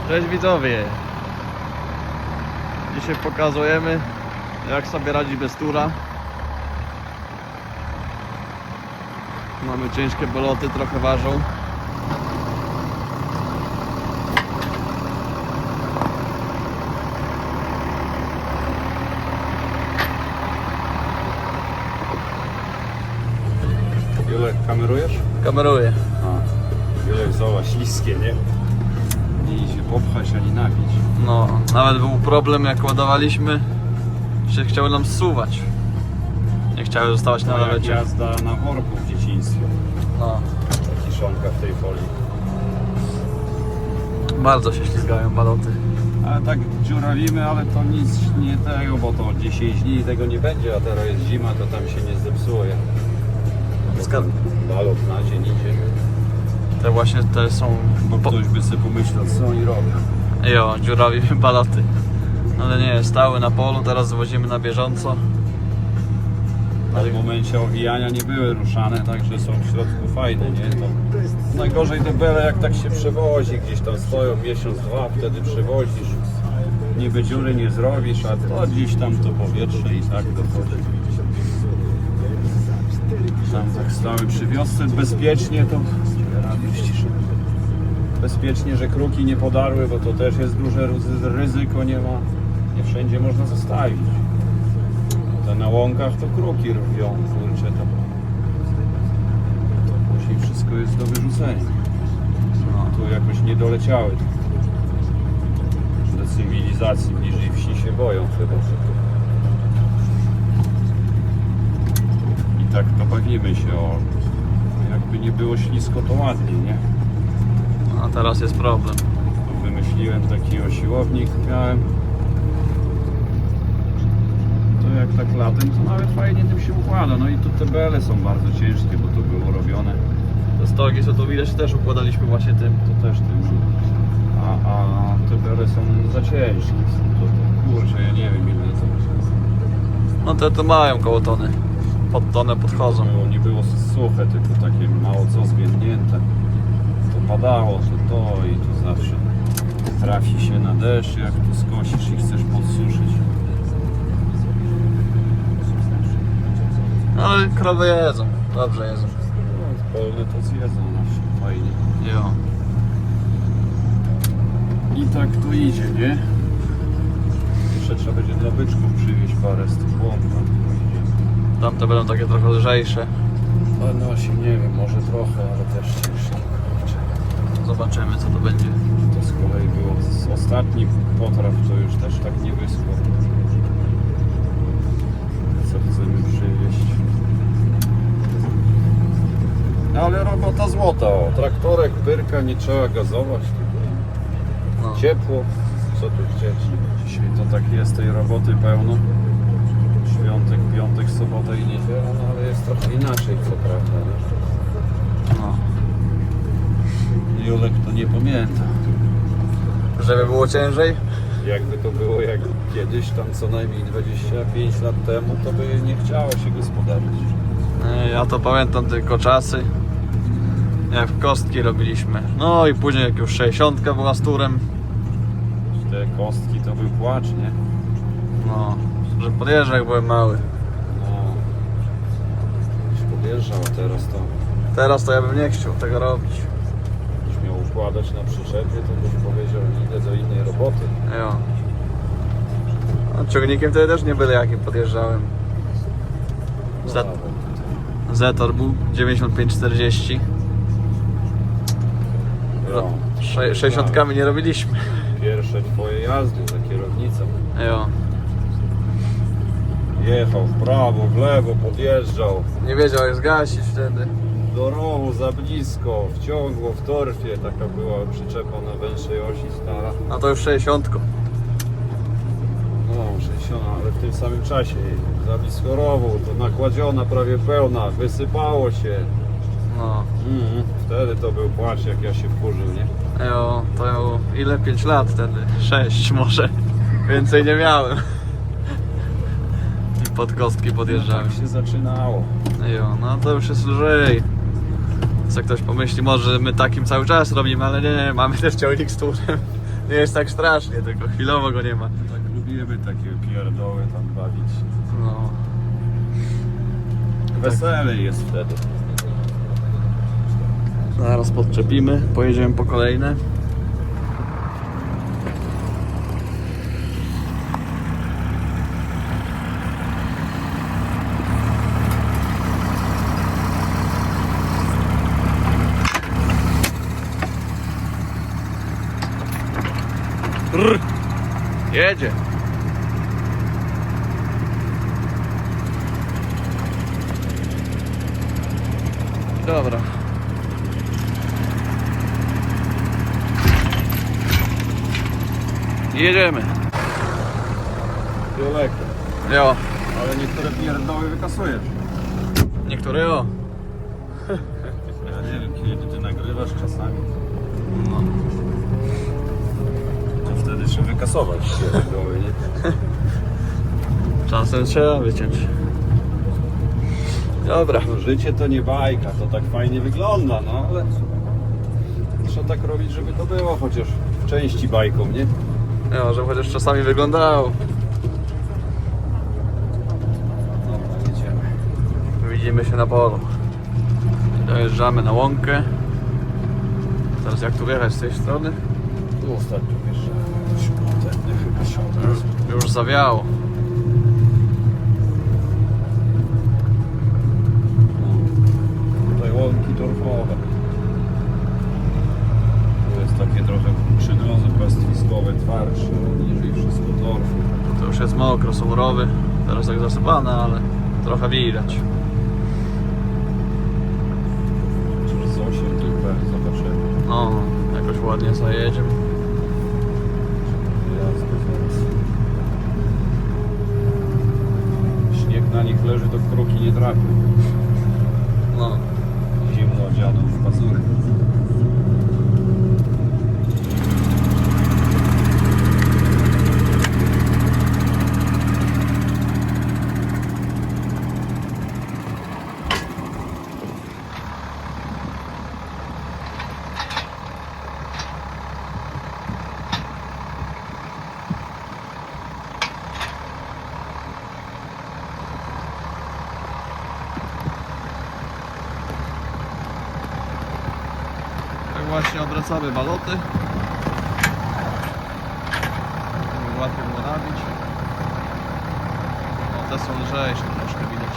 Cześć widzowie. Dzisiaj pokazujemy, jak sobie radzi bez tura. Mamy ciężkie beloty, trochę ważą. Julek, kamerujesz? Kameruję. Julek, zobacz, śliskie, nie? Nie idzie popchać ani napić. No, nawet był problem, jak ładowaliśmy, że chciały nam zsuwać. Nie chciały zostawać na To jak lawecie. jazda na worku w dzieciństwie. No, Kiszonka w tej folii. bardzo się ślizgają baloty. Ale tak dziurawimy, ale to nic nie tego, bo to 10 dni tego nie będzie, a teraz jest zima, to tam się nie zepsuje. Balot na dzień idzie. Te właśnie te są... Bo ktoś by sobie pomyślał, co oni robią. Jo, dziurawi baloty. Ale nie, stały na polu, teraz zwozimy na bieżąco. W momencie owijania nie były ruszane, także są w środku fajne, nie? To najgorzej te bele, jak tak się przewozi, gdzieś tam stoją miesiąc, dwa, wtedy przewozisz, niby dziury nie zrobisz, a to gdzieś tam to powietrze i tak dochodzi. Tam tak stały przy wiosce bezpiecznie, to bezpiecznie, że kruki nie podarły, bo to też jest duże ryzyko, nie wszędzie można zostawić. To na łąkach to kruki rwią, kurczę, to później wszystko jest do wyrzucenia. No, tu jakoś nie doleciały. Do cywilizacji bliżej wsi się boją chyba. I tak to bawimy się, jakby nie było ślisko, to ładnie, nie? A teraz jest problem. Tu wymyśliłem taki osiłownik, miałem. To jak tak latem, to nawet fajnie tym się układa. No i tu te bele są bardzo ciężkie, bo to było robione. Te stogi, co tu widać, też układaliśmy właśnie tym. To też tym. A te bele są za ciężkie. To kurczę, ja nie wiem ile to. No te to mają koło tony. Pod tonę podchodzą. Nie było suche, tylko takie mało co zwiędnięte. To padało, to i tu zawsze trafi się na deszcz, jak tu skosisz i chcesz podsuszyć. Ale krowy jedzą, dobrze jedzą. No, polne to zjedzą nasze, fajnie. Jo. I tak to idzie, nie? Jeszcze trzeba będzie dla byczków przywieźć parę z tych łąk. Tamte będą takie trochę lżejsze. No się nie wiem, może trochę, ale też ciężkie. Zobaczymy, co to będzie. To z kolei było z ostatni potraw, to już też tak nie wyschło. Co chcemy przywieźć? Ale robota złota, o. Traktorek, pyrka, nie trzeba gazować. No. Ciepło, co tu chcieć? Dzisiaj to tak jest, tej roboty pełno. Świątek, piątek, sobota i niedziela, no ale jest trochę inaczej, co prawda. Nie? No. Julek to nie pamięta. Żeby było ciężej? Jakby to było jak kiedyś, tam co najmniej 25 lat temu, to by nie chciało się gospodarzyć. Nie, ja to pamiętam tylko czasy, jak kostki robiliśmy. No i później jak już 60 była z turem. Te kostki to był płacz, nie? No, że podjeżdżał jak byłem mały. No. Już podjeżdżał, a teraz to Teraz to ja bym nie chciał tego robić. już miał układać na przyczepie, to byś powiedział, idę do innej roboty. Jo. A ciągnikiem wtedy też nie byle jakim podjeżdżałem. Zetor był 95-40. No. 60 nie robiliśmy. Pierwsze twoje jazdy za kierownicą. Jo. Jechał w prawo, w lewo, podjeżdżał. Nie wiedział jak zgasić wtedy. Do rowu za blisko, wciągło w torfie, taka była przyczepa na węższej osi stara. A to już 60. No, 60, ale w tym samym czasie za blisko rowu, to nakładziona, prawie pełna, wysypało się. No. Wtedy to był płacz, jak ja się wkurzył, nie? Jo, to ile? 5 lat wtedy? 6 może. Więcej nie miałem. I pod kostki podjeżdżałem. Tak się zaczynało. Jo, no to już jest lżej. Co ktoś pomyśli, może my takim cały czas robimy, ale nie, mamy też ciągnik z turem. Nie jest tak strasznie, tylko chwilowo go nie ma. Tak lubimy takie pierdoły tam bawić. No. Weselej jest wtedy. Zaraz podczepimy, pojedziemy po kolejne. Rr. Jedzie. Dobra. Jedziemy. Daleko. Jo. Ale niektóre pierdoły wykasujesz. Niektóre o. Ja nie wiem, kiedy ty nagrywasz czasami. No. To wtedy trzeba wykasować pierdoły, nie? Czasem trzeba wyciąć. Dobra. No, życie to nie bajka, to tak fajnie wygląda, no ale trzeba tak robić, żeby to było chociaż w części bajką, nie? Ja, żeby chociaż czasami wyglądało. Dobra, jedziemy. Widzimy się na polu. Dojeżdżamy na łąkę. Teraz jak tu wjechać z tej strony? Tu ostatnio jeszcze świąteczny chyba świąteczny. Już zawiało. Tutaj łąki torfowe. Tu jest takie trochę przy drodze pastwiskowe, twardsze, niżej wszystko torfu. To już jest mokro, są rowy. Teraz tak zasypane, ale trochę widać. Chociaż z 8 tylko zobaczymy. No, jakoś ładnie zajedziemy. Jasne, zaraz. Śnieg na nich leży, to kruki nie trafią. No. Zimno odzianą w pazury. Tak właśnie obracamy baloty. Żeby łatwiej było nabić. O, te są lżejsze troszkę widać.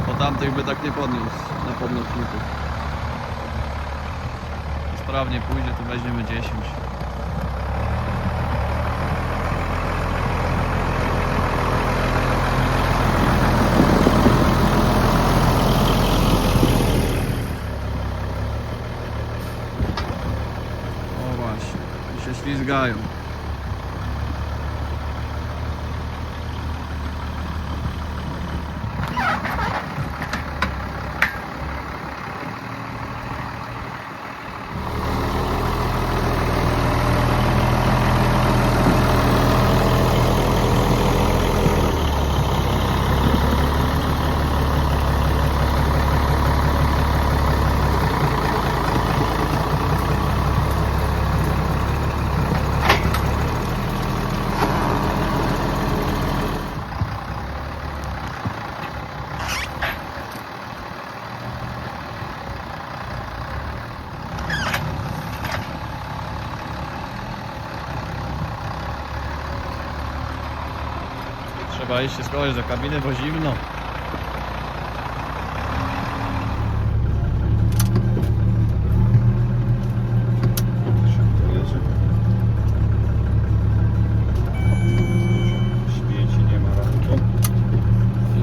Bo tamtych by tak nie podniósł na podnośniku. Sprawnie pójdzie, to weźmiemy 10. O właśnie, i się ślizgają. Trzeba iść się schować do kabiny, bo zimno. Śmieci nie ma rano.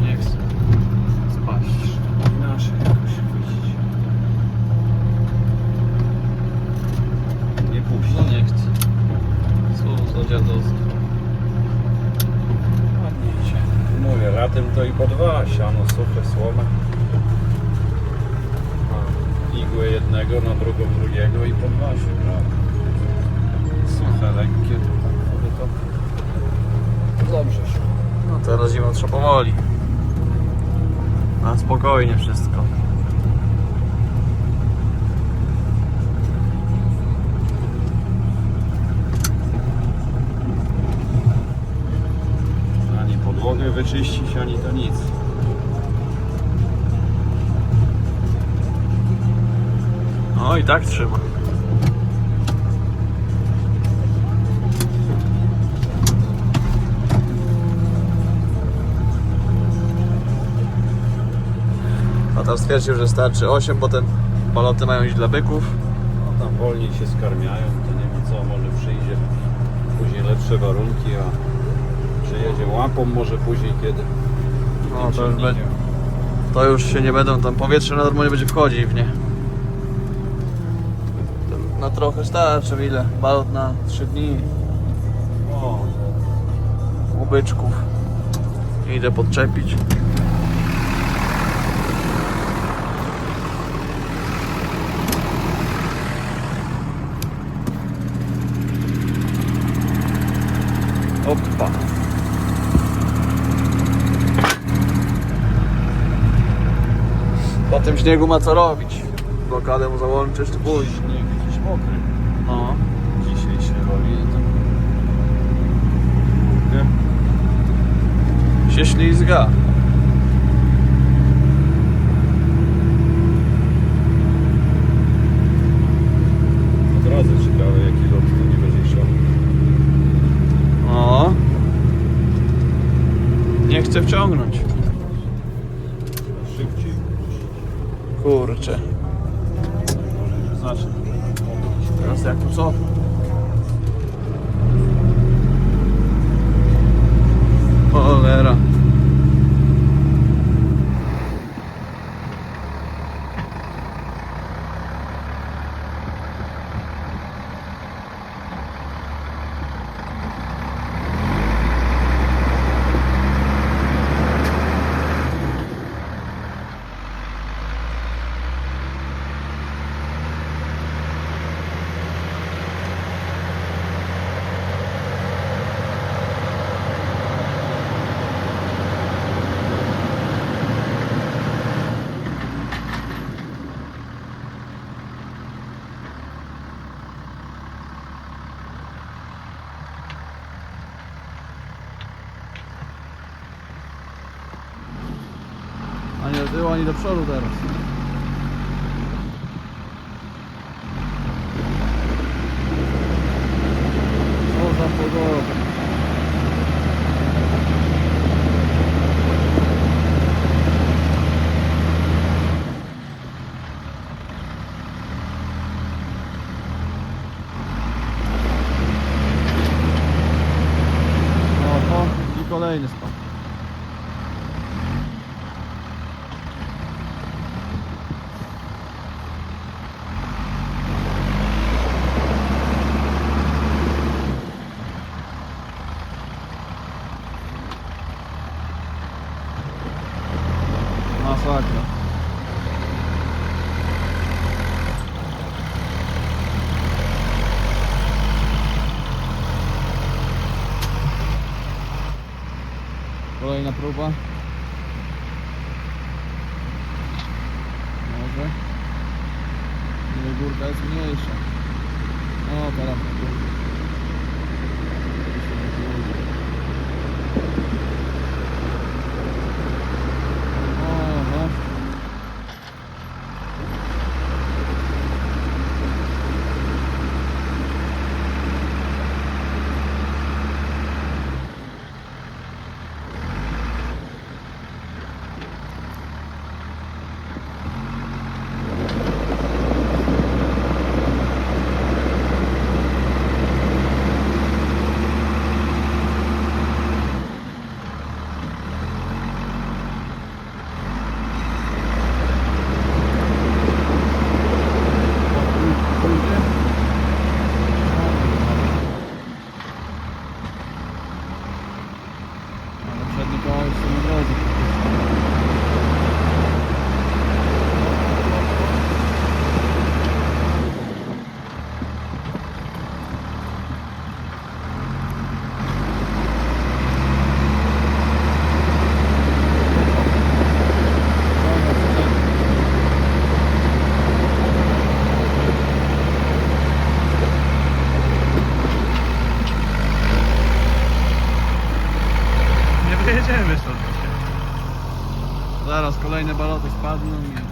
Nie chcę spaść. Inaczej jakoś wyjść. Nie puść. No nie chcę. Co dziadowskie. Ładnie idzie. Mówię, latem to i po 2, siano suche, słoma. Igłę jednego na drugą drugiego i po 2 się gra. Suche, lekkie, to tak wtedy to dobrze szło. No teraz zimą trzeba powoli. Na spokojnie wszystko. wyczyścić, ani to nic. No i tak trzyma. A tam stwierdził, że starczy 8, bo te baloty mają iść dla byków. No tam wolniej się skarmiają, to nie ma co, może przyjdzie później lepsze warunki, a przyjedzie łapą może później kiedy. No to już, to już się nie będą, tam powietrze normalnie będzie wchodzić w nie. Na trochę starczy, ile? Balot na 3 dni O, u byczków. Idę podczepić. Opa. Po tym śniegu ma co robić. Blokadę mu załączysz, to pójdź. śnieg jakiś mokry. No. Dzisiaj się robi to. Się ślizga. Po drodze ciekawe jaki lot to nie będzie szło. O. Nie chcę wciągnąć. Szybciej. Kurczę. Może że zacznę. Teraz jak tu co? Cholera. Ani do tyłu, ani do przodu teraz. Co za pogoda. O, i kolejny spadł. Masakra. Kolejna próba. Może. Nie, górka jest mniejsza. O, teraz na górkę. Oho. kolejne baloty spadną i...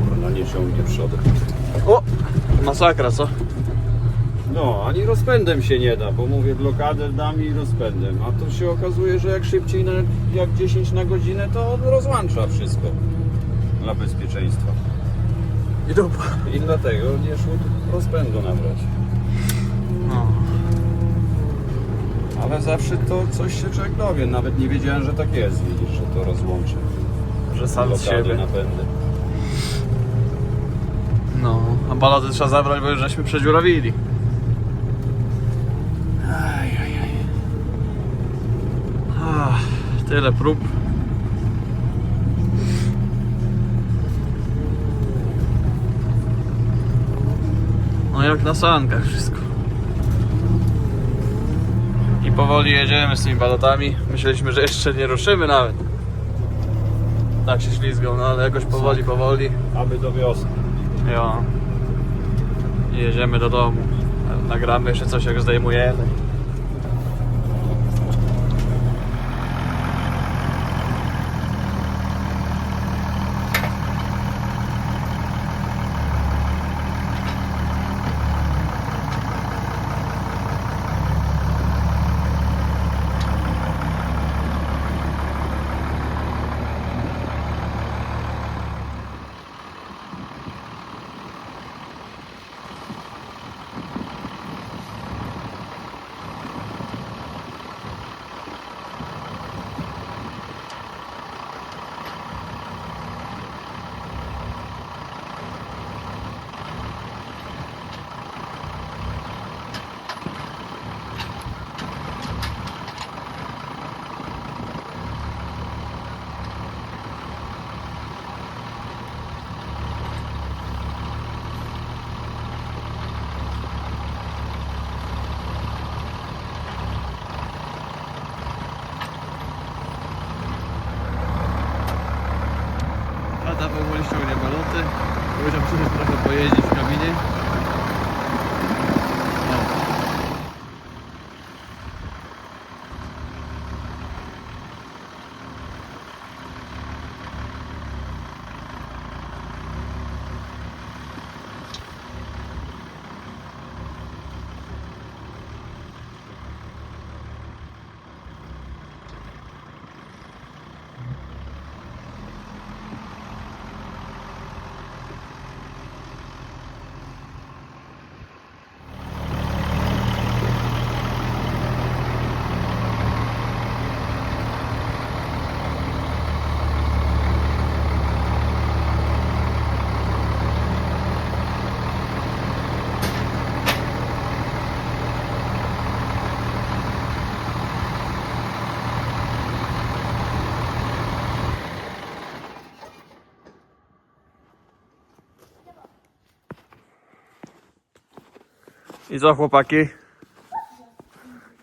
Kurna, nie ciągnie przodem. O! Masakra, co? No, ani rozpędem się nie da, bo mówię blokadę dam i rozpędem, a to się okazuje, że jak szybciej, jak 10 na godzinę, to on rozłącza wszystko dla bezpieczeństwa. I dupa. I dlatego nie szło rozpędu nabrać. No. Ale zawsze to coś się człowiek dowie, nawet nie wiedziałem, że tak jest, widzisz, że to rozłączy. Że sam z Blokady, siebie. napędy. No, a baloty trzeba zabrać, bo już żeśmy przedziurawili. Tyle prób. No jak na sankach wszystko. I powoli jedziemy z tymi balotami. Myśleliśmy, że jeszcze nie ruszymy nawet. Tak się ślizgą, no ale jakoś powoli. Aby do wiosny. Jo. I jedziemy do domu. Nagramy jeszcze coś, jak zdejmujemy. I co chłopaki?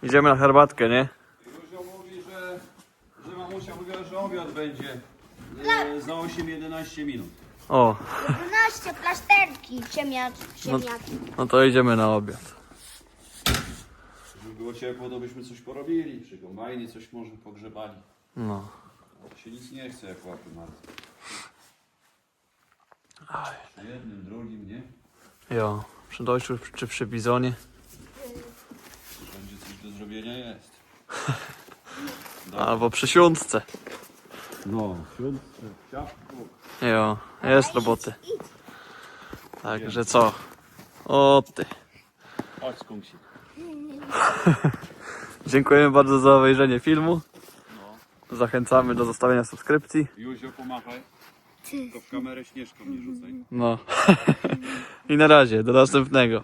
Idziemy na herbatkę, nie? Józio mówi, że mamusia mówiła, że obiad będzie za 8-11 minut. O, 12 plasterki, ciemniaki. no to idziemy na obiad. Żeby było ciepło, to byśmy coś porobili. Przy kombajnie coś może pogrzebali. No. To się nic nie chce jak łapy martwe. Aj. Przy jednym, drugim, nie? Jo, przy dojściu czy przy bizonie. Będzie coś do zrobienia jest. Albo przy siątce. No, świątce, ciapku. Jo, jest roboty. Także co? O ty. Chodź skunksik. Dziękujemy bardzo za obejrzenie filmu. Zachęcamy do zostawienia subskrypcji. Józio, pomachaj. To w kamerę śnieżką nie rzucaj. No. I na razie, do następnego.